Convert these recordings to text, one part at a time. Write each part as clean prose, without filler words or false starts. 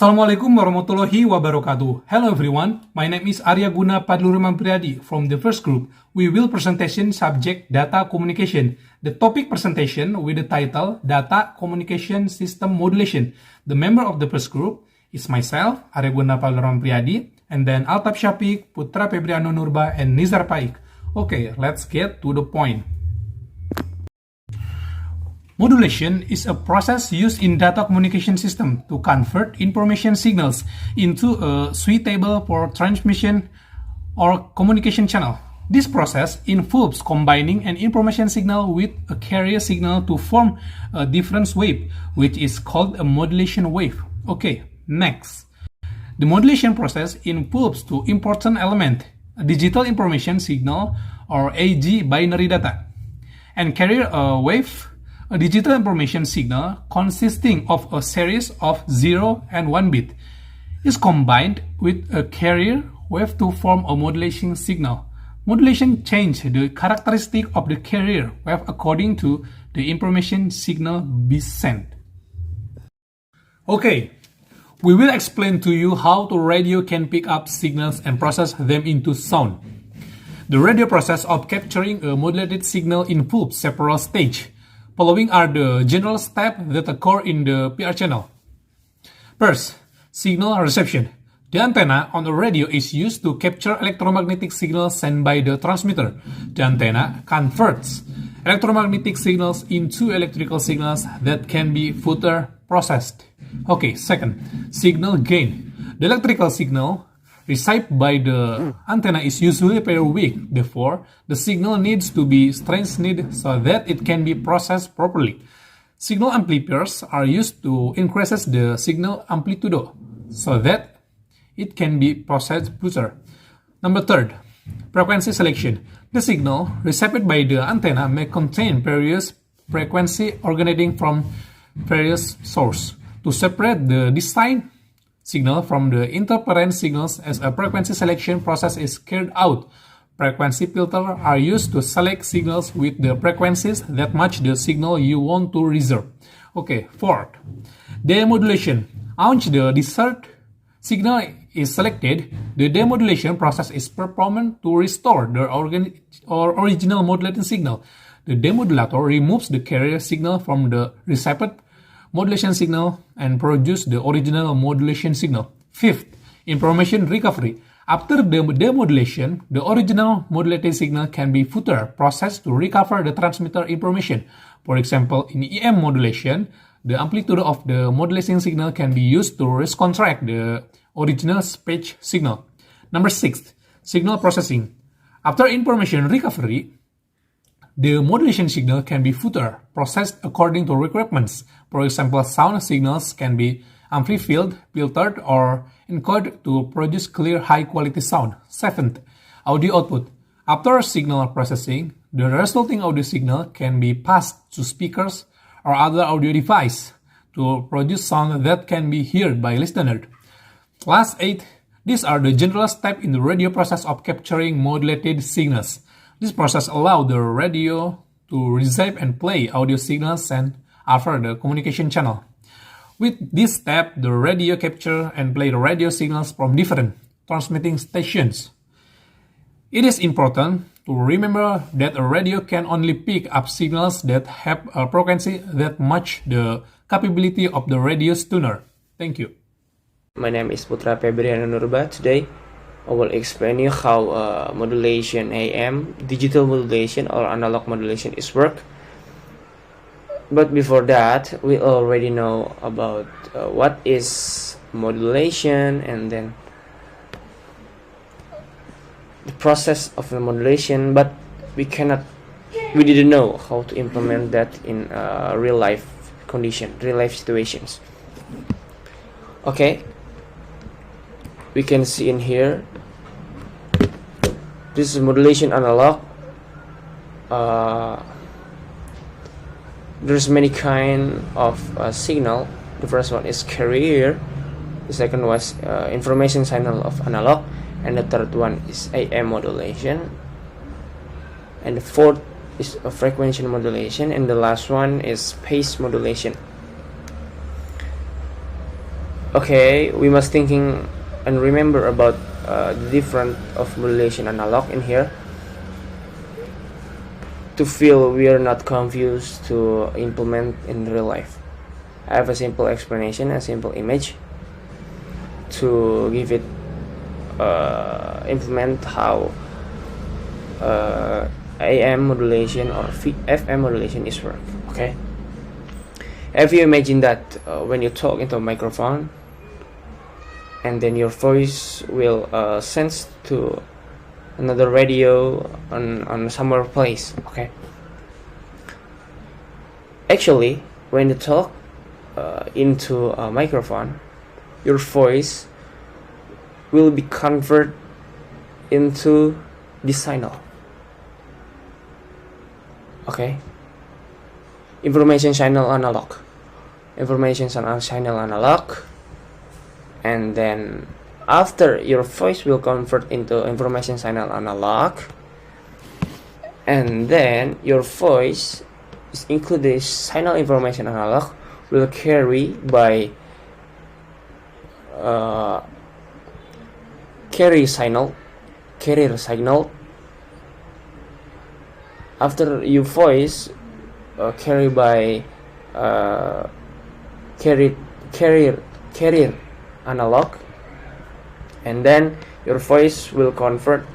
Assalamualaikum warahmatullahi wabarakatuh. Hello everyone, my name is Arya Guna Padluruman Priadi from the first group. We will presentation subject data communication. The topic presentation with the title Data Communication System Modulation. The member of the first group is myself, Arya Guna Padluruman Priadi, and then Altaf Syafiq, Putra Febriano Nurba, and Nizar Paik. Okay, let's get to the point. Modulation is a process used in data communication system to convert information signals into a suitable for transmission or communication channel. This process involves combining an information signal with a carrier signal to form a difference wave, which is called a modulation wave. Okay, next. The modulation process involves two important elements, a digital information signal or AG binary data, and carrier wave, a digital information signal consisting of a series of 0 and 1 bit is combined with a carrier wave to form a modulation signal. Modulation changes the characteristic of the carrier wave according to the information signal be sent. Okay, we will explain to you how the radio can pick up signals and process them into sound. The radio process of capturing a modulated signal involves several stages. Following are the general steps that occur in the PR channel. First, signal reception. The antenna on the radio is used to capture electromagnetic signals sent by the transmitter. The antenna converts electromagnetic signals into electrical signals that can be further processed. Okay, second, signal gain. The electrical signal received by the antenna is usually very weak, therefore, the signal needs to be strengthened so that it can be processed properly. Signal amplifiers are used to increase the signal amplitude so that it can be processed better. Number third, frequency selection. The signal received by the antenna may contain various frequency originating from various sources. To separate the distinct signal from the interference signals as a frequency selection process is carried out. Frequency filters are used to select signals with the frequencies that match the signal you want to reserve. Okay, fourth, demodulation. Once the desired signal is selected, the demodulation process is performed to restore the original modulating signal. The demodulator removes the carrier signal from the received modulation signal and produce the original modulation signal. Fifth, information recovery. After the demodulation, the original modulated signal can be further processed to recover the transmitter information. For example, in EM modulation, the amplitude of the modulation signal can be used to reconstruct the original speech signal. Number 6, signal processing. After information recovery, the modulation signal can be further processed according to requirements. For example, sound signals can be amplified, filtered, or encoded to produce clear, high-quality sound. Seventh, audio output. After signal processing, the resulting audio signal can be passed to speakers or other audio device to produce sound that can be heard by listeners. Last 8, these are the general steps in the radio process of capturing modulated signals. This process allows the radio to receive and play audio signals and offer the communication channel. With this step, the radio capture and play the radio signals from different transmitting stations. It is important to remember that a radio can only pick up signals that have a frequency that match the capability of the radio tuner. Thank you. My name is Putra Febriano Nurba. Today, I will explain you how modulation AM, digital modulation or analog modulation is work. But before that, we already know about what is modulation and then the process of the modulation, but we didn't know how to implement that in real life condition, real life situations. Okay, we can see in here, this is modulation analog. There's many kind of signal. The first one is carrier, the second was information signal of analog, and the third one is AM modulation, and the fourth is a frequency modulation, and the last one is phase modulation. Okay, we must thinking and remember about the different of modulation analog in here to feel we are not confused to implement in real life. I have a simple explanation, a simple image to give it implement how AM modulation or FM modulation is work. Okay, have you imagined that when you talk into a microphone and then your voice will sense to another radio on somewhere place. Okay, actually when you talk into a microphone, your voice will be converted into the signal. Okay, information channel analog, and then after your voice will convert into information channel analog, and then your voice is included signal information analog will carry by carrier signal after your voice carry by carrier analog, and then your voice will convert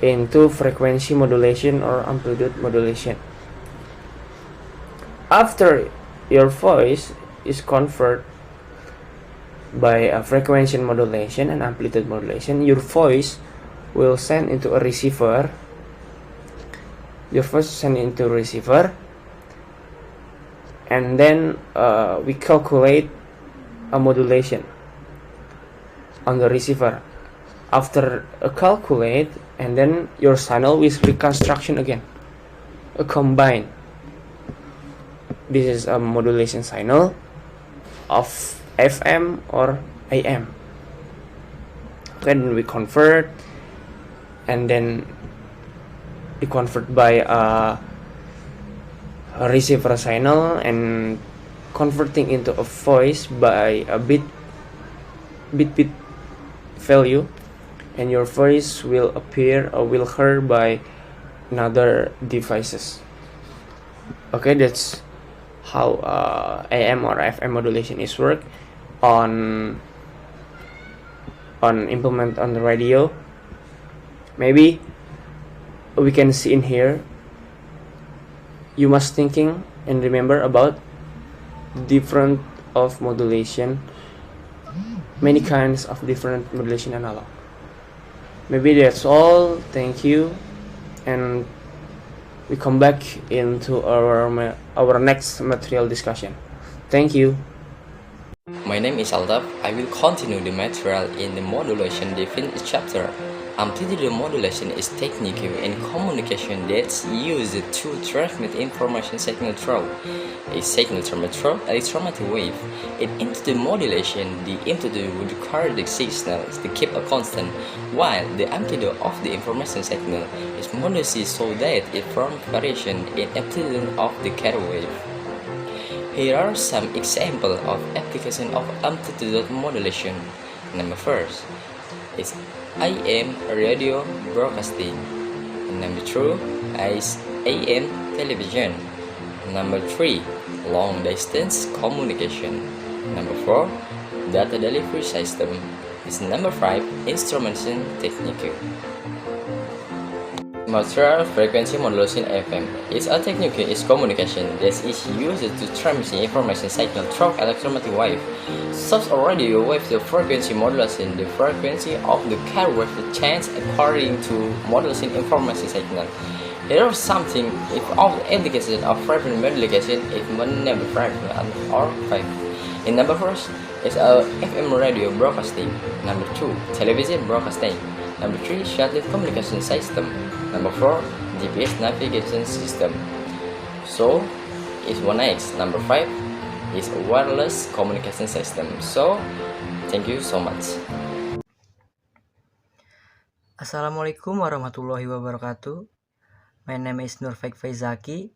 into frequency modulation or amplitude modulation. After your voice is converted by a frequency modulation and amplitude modulation, your voice will send into a receiver. And then we calculate a modulation on the receiver. After a calculate, and then your channel with reconstruction again, a combine. This is a modulation signal of FM or AM. Then we convert, and then we convert by a receiver signal and converting into a voice by a bit value, and your voice will appear or will heard by another devices. Okay, that's how AM or FM modulation is work on implement on the radio. Maybe we can see in here, you must thinking and remember about different of modulation, many kinds of different modulation analog. Maybe that's all. Thank you, and we come back into our next material discussion. Thank you. My name is Altaf. I will continue the material in the modulation defined chapter. Amplitude modulation is technique in communication that's used to transmit information signal through a signal through electromagnetic wave. In amplitude modulation, the amplitude would require the signal to keep a constant, while the amplitude of the information signal is modulated so that it forms variation in amplitude of the carrier wave. Here are some examples of application of amplitude modulation. Number first is AM radio broadcasting. Number 2 is AM television. Number 3 long distance communication. Number 4 data delivery system. Is number 5 instrumentation technique. Material frequency modulation FM is a technique in communication that is used to transmit information signal through electromagnetic wave. Such a radio wave, the frequency modulation, the frequency of the carrier wave changes according to modulation information signal. Here are something if of the indication of frequency modulation if number 5 or 5. In number 1 is a FM radio broadcasting. Number 2 television broadcasting. Number 3 satellite communication system. Number 4 GPS navigation system. So is 1X. Number 5 is a wireless communication system. So thank you so much. Assalamualaikum warahmatullahi wabarakatuh. My name is Nurfaik Faizaki.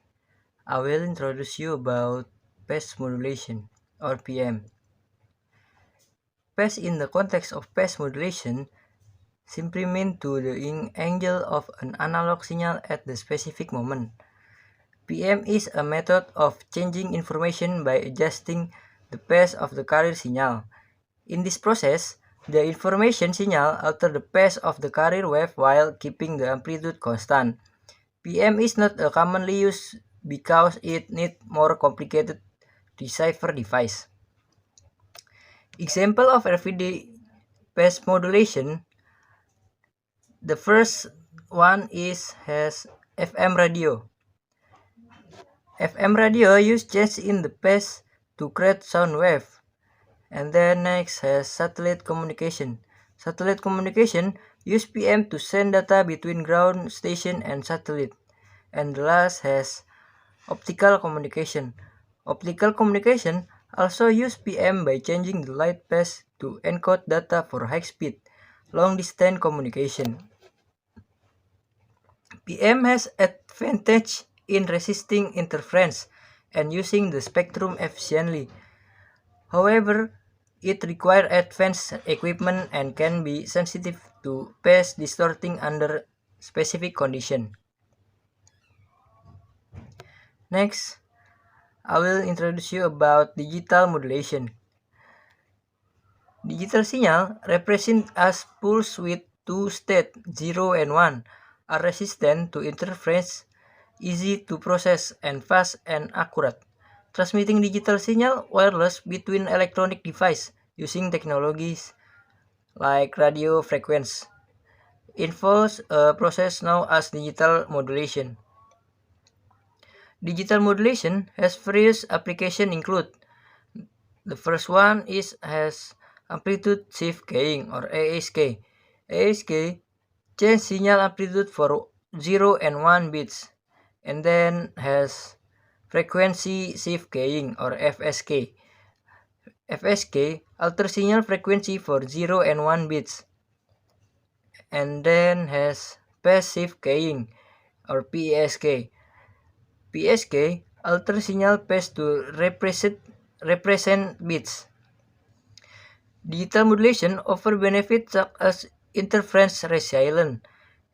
I will introduce you about phase modulation or PM. phase in the context of phase modulation simply means to the angle of an analog signal at the specific moment. PM is a method of changing information by adjusting the phase of the carrier signal. In this process, the information signal alters the phase of the carrier wave while keeping the amplitude constant. PM is not a commonly used because it needs more complicated decipher device. Example of everyday phase modulation. The first one has FM radio. FM radio use change in the phase to create sound wave. And then next has satellite communication. Satellite communication use PM to send data between ground station and satellite. And the last has optical communication. Optical communication also use PM by changing the light phase to encode data for high-speed, long-distance communication. PM has advantage in resisting interference and using the spectrum efficiently. However, it requires advanced equipment and can be sensitive to phase distorting under specific conditions. Next, I will introduce you about digital modulation. Digital signal represent as pulse with two states, 0 and 1, are resistant to interference, easy to process, and fast and accurate. Transmitting digital signal wireless between electronic devices using technologies like radio frequency involves a process known as digital modulation. Digital modulation has various applications include the first one has amplitude shift keying or ASK. ASK change signal amplitude for 0 and 1 bits, and then has frequency shift keying or FSK. FSK alter signal frequency for 0 and 1 bits, and then has phase shift keying or PSK. PSK alter signal phase to represent bits. Digital modulation offers benefits such as interference resilience,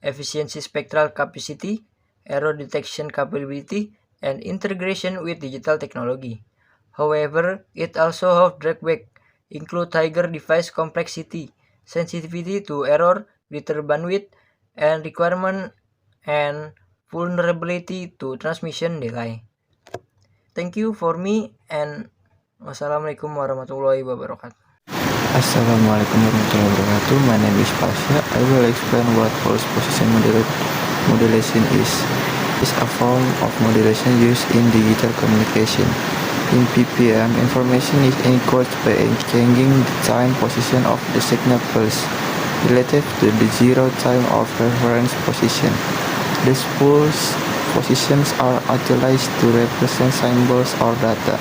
efficiency spectral capacity, error detection capability, and integration with digital technology. However, it also has drawbacks, include higher device complexity, sensitivity to error, greater bandwidth, and requirement and vulnerability to transmission delay. Thank you for me, and wassalamualaikum warahmatullahi wabarakatuh. Assalamualaikum warahmatullahi wabarakatuh. My name is Pasha. I will explain what pulse position modulation is. It's a form of modulation used in digital communication. In PPM, information is encoded by changing the time position of the signal pulse relative to the zero time of reference position. These pulse positions are utilized to represent symbols or data.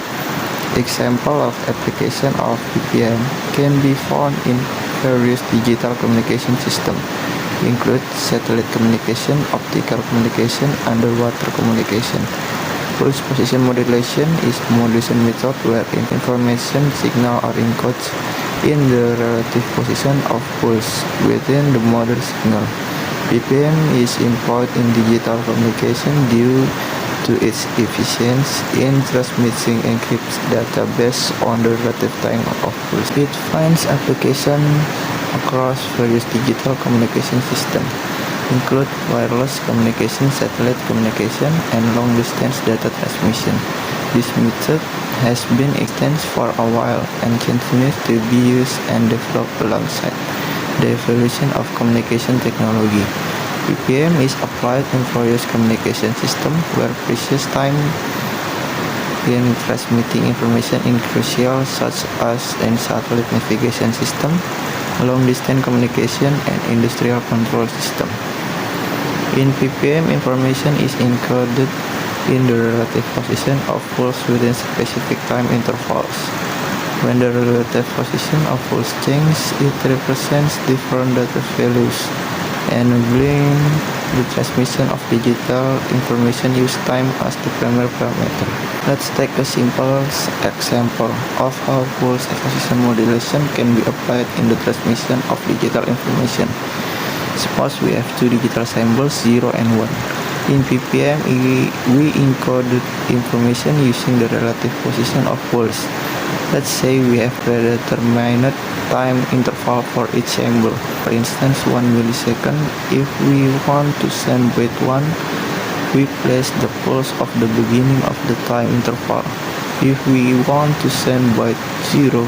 Example of application of PPM can be found in various digital communication systems, include satellite communication, optical communication, underwater communication. Pulse position modulation is a modulation method where information signal are encoded in the relative position of pulse within the model signal. PPM is employed in digital communication due to its efficiency in transmitting encrypted data based on the relative time of pulse. It finds application across various digital communication systems, include wireless communication, satellite communication, and long-distance data transmission. This method has been extended for a while and continues to be used and developed alongside the evolution of communication technology. PPM is applied in various communication systems where precious time in transmitting information is crucial, such as in satellite navigation system, long-distance communication, and industrial control system. In PPM, information is encoded in the relative position of pulse within specific time intervals. When the relative position of pulse changes, it represents different data values. enabling the transmission of digital information use time as the primary parameter. Let's take a simple example of how pulse acquisition modulation can be applied in the transmission of digital information. Suppose we have two digital symbols 0 and 1. In ppm, we encoded information using the relative position of pulse. Let's say we have predetermined time interval for each symbol. For instance, 1 millisecond. If we want to send bit 1, we place the pulse of the beginning of the time interval. If we want to send byte 0,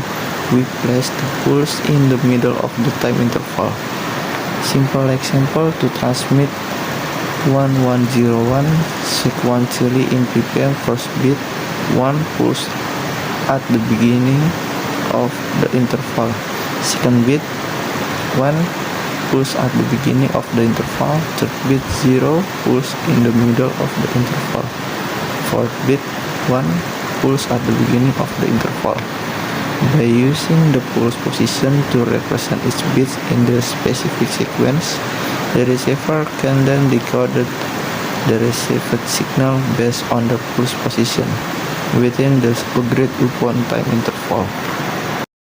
we place the pulse in the middle of the time interval. Simple example: to transmit 1101 sequentially in ppm, first bit 1 pulse at the beginning of the interval, second bit 1 pulse at the beginning of the interval, third bit 0 pulse in the middle of the interval, fourth bit 1 pulse at the beginning of the interval. By using the pulse position to represent each bit in the specific sequence, the receiver can then decode the received signal based on the pulse position within the agreed upon time interval.